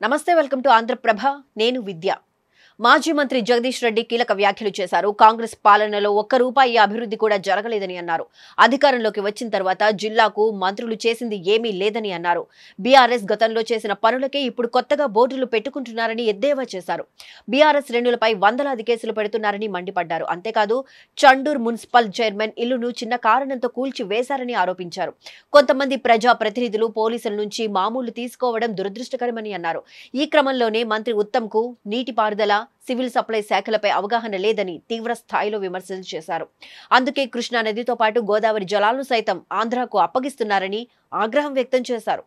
నమస్తే welcome to Andhraprabha నేను విద్య మాజీ మంత్రి జగదీష్ రెడ్డి కీలక వ్యాఖ్యలు చేశారు కాంగ్రెస్ పాలనలో ఒక్క రూపాయి అభివృద్ధి కూడా జరగలేదని అన్నారు అధికారంలోకి వచ్చిన తర్వాత జిల్లాకు మంత్రులు చేసింది ఏమీ లేదని అన్నారు బీఆర్ఎస్ గతంలో చేసిన పనులకే ఇప్పుడు కొత్తగా బోర్డులు పెట్టుకుంటున్నారని ఎద్దేవా చేశారు బీఆర్ఎస్ శ్రేణులపై వందలాది కేసులు పెడుతున్నారని మండిపడ్డారు అంతేకాదు చండూర్ మున్సిపల్ చైర్మన్ ఇల్లును చిన్న కారణంతో కూల్చి వేశారని ఆరోపించారు కొంతమంది ప్రజా ప్రతినిధులు పోలీసుల నుంచి మామూలు తీసుకోవడం దురదృష్టకరమని అన్నారు ఈ క్రమంలోనే మంత్రి ఉత్తమ్ కు నీటిపారుదల సివిల్ సప్లై శాఖలపై అవగాహన లేదని తీవ్ర స్థాయిలో విమర్శలు చేశారు అందుకే కృష్ణా నదితో పాటు గోదావరి జలాలను సైతం ఆంధ్రాకు అప్పగిస్తున్నారని ఆగ్రహం వ్యక్తం చేశారు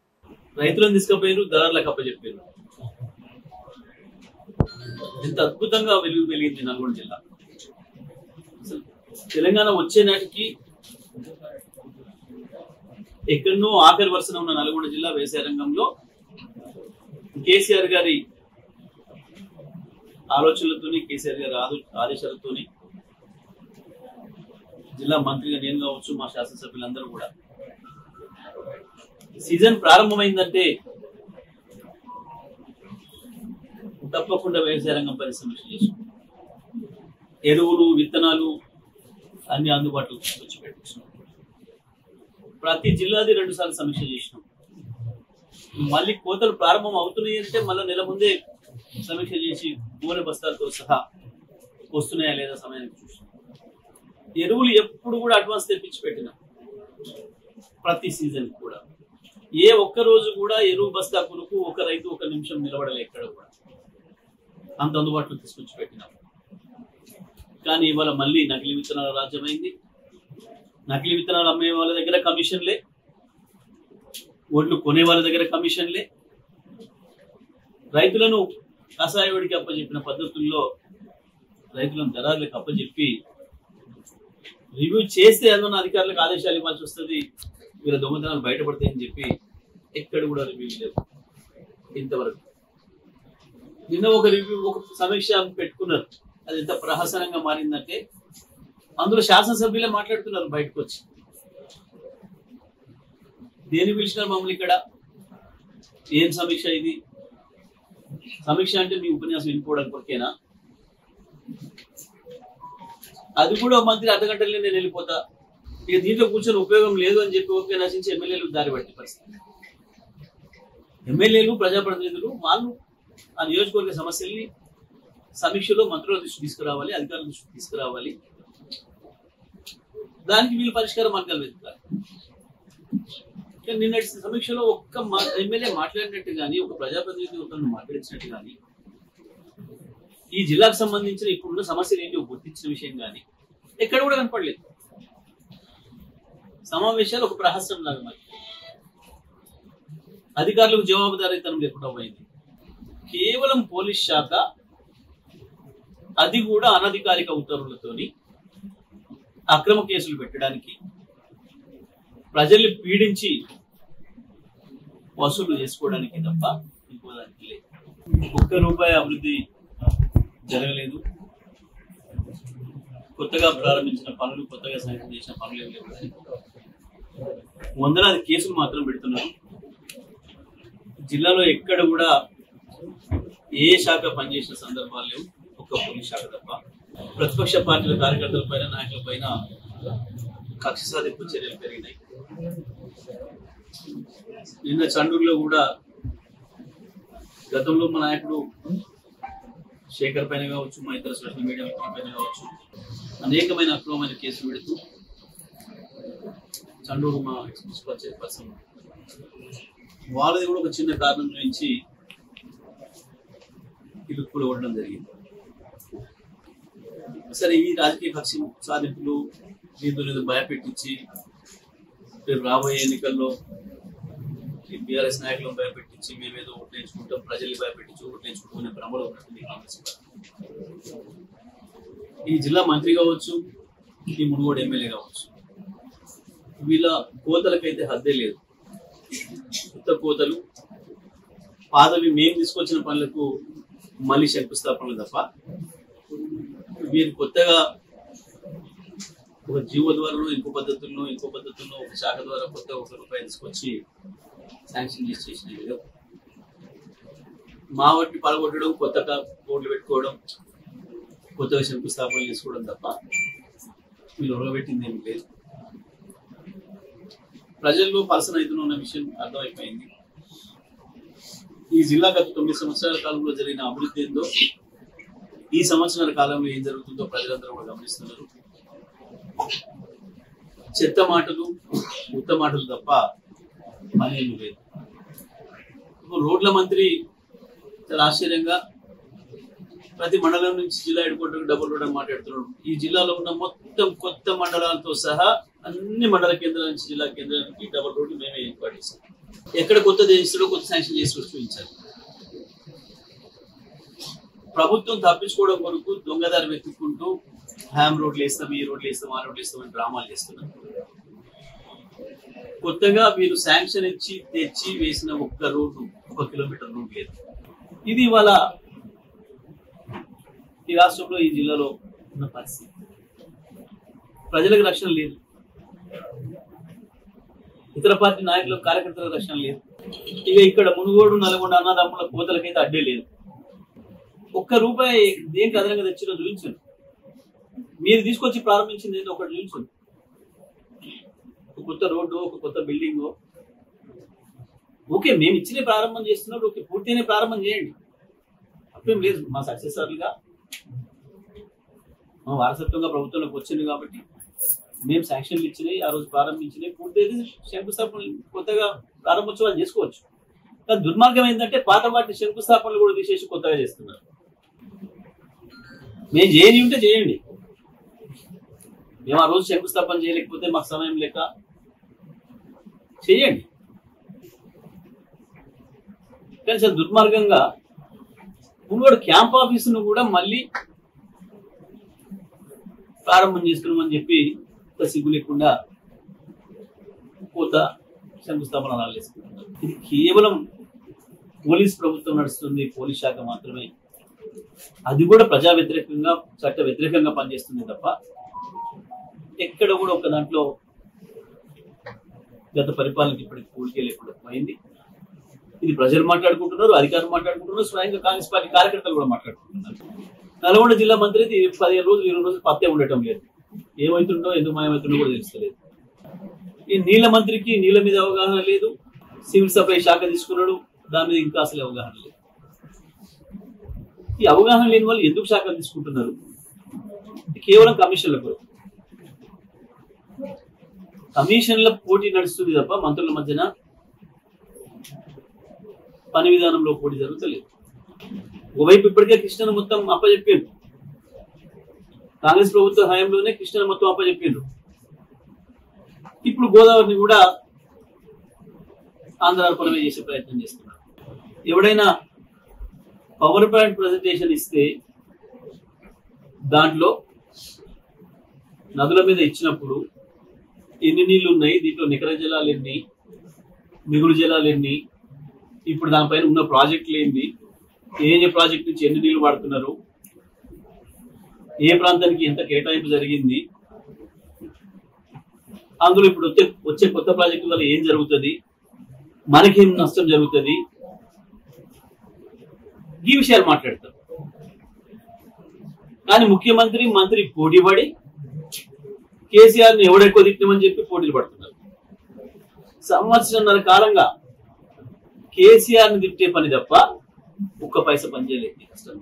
రైతులను తీసుకుపోయారు దళారులకు అప్పచెప్పారు ఎంత అద్భుతంగా వెలిగింది నల్గొండ జిల్లా తెలంగాణ వచ్చే నాటికి ఎక్కడనో ఆఖరి వరుసన ఉన్న నల్గొండ జిల్లా వ్యవసాయ రంగంలో కేసీఆర్ గారి ఆలోచనలతోని కేసీఆర్ గారి ఆదేశాలతోని జిల్లా మంత్రిగా నేను కావచ్చు మా శాసనసభ్యులందరూ కూడా సీజన్ ప్రారంభమైందంటే తప్పకుండా వ్యవసాయ రంగం పరిశ్రమ చేసాం ఎరువులు విత్తనాలు అన్ని అందుబాటులోకి వచ్చి పెట్టించినాం ప్రతి జిల్లాది 2 సార్లు సమీక్ష చేసినాం మళ్ళీ కోతలు ప్రారంభం అవుతున్నాయి అంటే మళ్ళీ నెల ముందే సమీక్ష చేసి గోనె బస్తాలతో సహా వస్తున్నాయా లేదా సమయానికి చూసినాం ఎరువులు ఎప్పుడు కూడా అడ్వాన్స్ తెప్పించి పెట్టినాం ప్రతి సీజన్ కూడా ఏ ఒక్క రోజు కూడా ఎరువు బస్తా కొరకు ఒక రైతు 1 నిమిషం నిలబడలే ఎక్కడ కూడా అంత అందుబాటులో తీసుకొచ్చి పెట్టినాం కానీ ఇవాళ మళ్ళీ నకిలీ విత్తనాల రాజ్యమైంది నకిలీ విత్తనాలు అమ్మే వాళ్ళ దగ్గర కమిషన్లే ఓట్లు కొనే వాళ్ళ దగ్గర కమిషన్లే రైతులను కషాయవాడికి అప్పచెప్పిన పద్ధతుల్లో రైతులను దళారులకు అప్పచెప్పి రివ్యూ చేస్తే ఏదైనా అధికారులకు ఆదేశాలు ఇవ్వాల్సి వస్తుంది వీళ్ళ దొంగతనాలు బయటపడతాయని చెప్పి ఎక్కడ కూడా రివ్యూ లేవు ఇంతవరకు నిన్న ఒక సమీక్ష పెట్టుకున్నారు అది ఎంత ప్రహసనంగా మారిందంటే అందులో శాసనసభ్యులే మాట్లాడుతున్నారు బయటకు వచ్చి దేని పిలిచినారు మమ్మల్ని ఇక్కడ ఏం సమీక్ష ఇది సమీక్ష అంటే మీ ఉపన్యాసం వినుకోవడానికి కొరకేనా అది కూడా మంత్రి అర్ధగంటలే నేను వెళ్ళిపోతా ఇక దీంట్లో కూర్చొని ఉపయోగం లేదు అని చెప్పి ఓకే నశించి ఎమ్మెల్యేలు దారి పట్టే పరిస్థితి ఎమ్మెల్యేలు ప్రజాప్రతినిధులు వాళ్ళు ఆ నియోజకవర్గ సమస్యల్ని సమీక్షలో మంత్రుల దృష్టి తీసుకురావాలి అధికారుల దృష్టి తీసుకురావాలి దానికి వీళ్ళు పరిష్కార మార్గాలు వెతుకుతారు నిన్నటి సమీక్షలో ఒక్క ఎమ్మెల్యే మాట్లాడినట్టు కానీ ఒక ప్రజాప్రతినిధి ఒకరిని మాట్లాడించినట్టు కానీ ఈ జిల్లాకు సంబంధించిన ఇప్పుడున్న సమస్యలు ఏంటి గుర్తించిన విషయం కానీ ఎక్కడ కూడా కనపడలేదు సమావేశాలు ఒక ప్రహసనం లాగా మరి అధికారులకు జవాబుదారీతనం లేకుండా పోయింది కేవలం పోలీస్ శాఖ అది కూడా అనధికారిక ఉత్తర్వులతోని అక్రమ కేసులు పెట్టడానికి ప్రజల్ని పీడించి వసూలు చేసుకోవడానికి తప్ప ఇంకోదానికి లేదు ₹1 అభివృద్ధి జరగలేదు కొత్తగా ప్రారంభించిన పనులు కొత్తగా శాంక్షన్ చేసిన పనులు ఏం లేవు వందలాది కేసులు మాత్రం పెడుతున్నారు జిల్లాలో ఎక్కడ కూడా ఏ శాఖ పనిచేసిన సందర్భాలు లేవు ఒక్క పోలీస్ శాఖ తప్ప ప్రతిపక్ష పార్టీల కార్యకర్తల పైన నాయకుల పైన కక్ష సాధింపు చర్యలు పెరిగినాయి నిన్న చండూరులో కూడా గతంలో మా నాయకుడు శేఖర్ పైన కావచ్చు మా ఇతర సోషల్ మీడియా పైన కావచ్చు అనేకమైన అక్రమమైన కేసులు పెడుతూ చండూరు మా మున్సిపల్ చైర్పర్సన్ వాళ్ళది కూడా ఒక చిన్న కారణం నుంచి ఇరుక్కులు ఉండడం జరిగింది సరే ఈ రాజకీయ కక్ష సాధింపులు దీంతో భయపెట్టించి రేపు రాబోయే ఎన్నికల్లో బీఆర్ఎస్ నాయకులను భయపెట్టించి మేమేదో ఓట్లు వేయించుకుంటాం ప్రజల్ని భయపెట్టించి ఓట్లు వేయించుకుంటున్న భ్రమలో ఉన్నట్టుంది కాంగ్రెస్ ఈ జిల్లా మంత్రి కావచ్చు ఈ మునుగోడు ఎమ్మెల్యే కావచ్చు వీళ్ళ కోతలకైతే హద్దే లేదు కొత్త కోతలు పాతవి మేము తీసుకొచ్చిన పనులకు మళ్ళీ శంకుస్థాపనలు తప్ప వీరు కొత్తగా ఒక జీవో ద్వారా ఇంకో పద్ధతుల్లో ఒక శాఖ ద్వారా కొత్త ₹1 తీసుకొచ్చి శాంక్షన్ చేసి చేసినవి మా వాటిని పడగొట్టడం, కొత్తగా బోర్డులు పెట్టుకోవడం, కొత్తగా శంకుస్థాపనలు చేసుకోవడం తప్ప మీరు ఒరగబెట్టింది ఏమి లేదు. ప్రజల్లో పర్సన్ అవుతున్న విషయం అర్థమైపోయింది. ఈ జిల్లా గత 9 సంవత్సరాల కాలంలో జరిగిన అభివృద్ధి ఏందో, ఈ సంవత్సరాల కాలంలో ఏం జరుగుతుందో ప్రజలందరూ కూడా గమనిస్తున్నారు. చెత్త మాటలు, ఉత్త మాటలు తప్ప పని ఏమీ లేదు. రోడ్ల మంత్రి చాలా ఆశ్చర్యంగా ప్రతి మండలం నుంచి జిల్లా హెడ్ క్వార్టర్కి డబుల్ రోడ్ అని మాట్లాడుతున్నాడు. ఈ జిల్లాలో ఉన్న మొత్తం కొత్త మండలాలతో సహా అన్ని మండల కేంద్రాల నుంచి జిల్లా కేంద్రానికి డబుల్ రోడ్లు మేమే ఏర్పాటు చేస్తాం. ఎక్కడ కొత్త చేయిస్తాడో కొత్త శాంక్షన్ చేసి చూపించాలి. ప్రభుత్వం తప్పించుకోవడం కొరకు దొంగదారి వెతుక్కుంటూ హ్యామ్ రోడ్లు వేస్తాం, ఈ రోడ్లు వేస్తాం, ఆ రోడ్లు వేస్తాం అని డ్రామాలు చేస్తున్నారు. కొత్తగా మీరు శాంక్షన్ ఇచ్చి తెచ్చి వేసిన ఒక్క రోడ్డు, 1 కిలోమీటర్ రోడ్ లేదు. ఇది ఇవాళ ఈ రాష్ట్రంలో, ఈ జిల్లాలో ఉన్న పరిస్థితి. ప్రజలకు రక్షణ లేదు, ఇతర పార్టీ నాయకులకు, కార్యకర్తలకు రక్షణ లేదు. ఇక ఇక్కడ మునుగోడు, నల్గొండ అన్నదమ్ముల కోతలకైతే అడ్డే లేదు. ₹1 దేనికి అదనంగా తెచ్చినో చూపించండి. మీరు తీసుకొచ్చి ప్రారంభించింది ఏంటో ఒకటి చూపించండి. ఒక కొత్త రోడ్డు, ఒక కొత్త బిల్డింగ్. ఓకే, మేము ఇచ్చిన ప్రారంభం చేస్తున్నారు, ఓకే, పూర్తిగానే ప్రారంభం చేయండి, అప్పేం లేదు. మా సక్సెసర్లుగా, మా వారసత్వంగా ప్రభుత్వంలోకి వచ్చింది కాబట్టి మేము శాంక్షన్లు ఇచ్చినాయి, ఆ రోజు ప్రారంభించినాయి, పూర్తి శంకుస్థాపన కొత్తగా ప్రారంభోత్సవాలు చేసుకోవచ్చు. కానీ దుర్మార్గం ఏంటంటే పాత వాటి శంకుస్థాపనలు కూడా తీసేసి కొత్తగా చేస్తున్నారు. మేము చేయని ఉంటే చేయండి, మేము ఆ రోజు శంకుస్థాపన చేయలేకపోతే మాకు సమయం లేక చేయండి. కానీ సార్ దుర్మార్గంగా మునుగోడు క్యాంప్ ఆఫీసును కూడా మళ్ళీ ప్రారంభం చేస్తున్నామని చెప్పి సిగ్గు లేకుండా కొత్త శంకుస్థాపన వేసుకుంటున్నారు. ఇది కేవలం పోలీస్ ప్రభుత్వం నడుస్తుంది, పోలీస్ శాఖ మాత్రమే. అది కూడా ప్రజా వ్యతిరేకంగా, చట్ట వ్యతిరేకంగా పనిచేస్తుంది తప్ప ఎక్కడ కూడా ఒక దాంట్లో గత పరిపాలనకి ఇప్పటికి కూలికే లేకుండా పోయింది. ఇది ప్రజలు మాట్లాడుకుంటున్నారు, అధికారులు మాట్లాడుకుంటున్నారు, స్వయంగా కాంగ్రెస్ పార్టీ కార్యకర్తలు కూడా మాట్లాడుకుంటున్నారు. నల్గొండ జిల్లా మంత్రి 15 రోజులు 20 రోజులు పత్తే ఉండటం లేదు. ఏమవుతుండో, ఎందుకు మాయమవుతుండో కూడా తెలుస్తలేదు. ఈ నీళ్ల మంత్రికి నీళ్ల మీద అవగాహన లేదు, సివిల్ సప్లై శాఖ తీసుకున్నాడు, దాని మీద ఇంకా అసలు అవగాహన లేదు. ఈ అవగాహన లేని వాళ్ళు ఎందుకు శాఖలు తీసుకుంటున్నారు? కేవలం కమిషన్ల కొరకు. కమిషన్ల పోటీ నడుస్తుంది తప్ప మంత్రుల మధ్యన పని విధానంలో పోటీ జరుగుతలేదు. ఓవైపు ఇప్పటికే కృష్ణను మొత్తం అప్పచెప్పారు, కాంగ్రెస్ ప్రభుత్వ హయాంలోనే కృష్ణను మొత్తం అప్పచెప్పారు. ఇప్పుడు గోదావరిని కూడా ఆంధ్రాపరమే చేసే ప్రయత్నం చేస్తున్నారు. ఎవడైనా పవర్ పాయింట్ ప్రజెంటేషన్ ఇస్తే దాంట్లో నదుల మీద ఇచ్చినప్పుడు ఎన్ని నీళ్లు ఉన్నాయి, దీంట్లో నికర జలాలు ఎన్ని, మిగులు జలాలు ఎన్ని, ఇప్పుడు దానిపైన ఉన్న ప్రాజెక్టులు ఏంటి, ఏ ప్రాజెక్ట్ నుంచి ఎన్ని నీళ్లు వాడుతున్నారు, ఏ ప్రాంతానికి ఎంత కేటాయింపు జరిగింది, అందులో ఇప్పుడు వచ్చే కొత్త ప్రాజెక్టు వల్ల ఏం జరుగుతుంది, మనకేం నష్టం జరుగుతుంది, ఈ విషయాలు మాట్లాడతారు. కానీ ముఖ్యమంత్రి, మంత్రి పోటీపడి కేసీఆర్ని ఎవడెక్కువ తిట్టమని చెప్పి పోటీలు పడుతున్నారు. 1.5 కాలంగా కేసీఆర్ని తిట్టే పని తప్ప 1 పైసా పని చేయలేదు.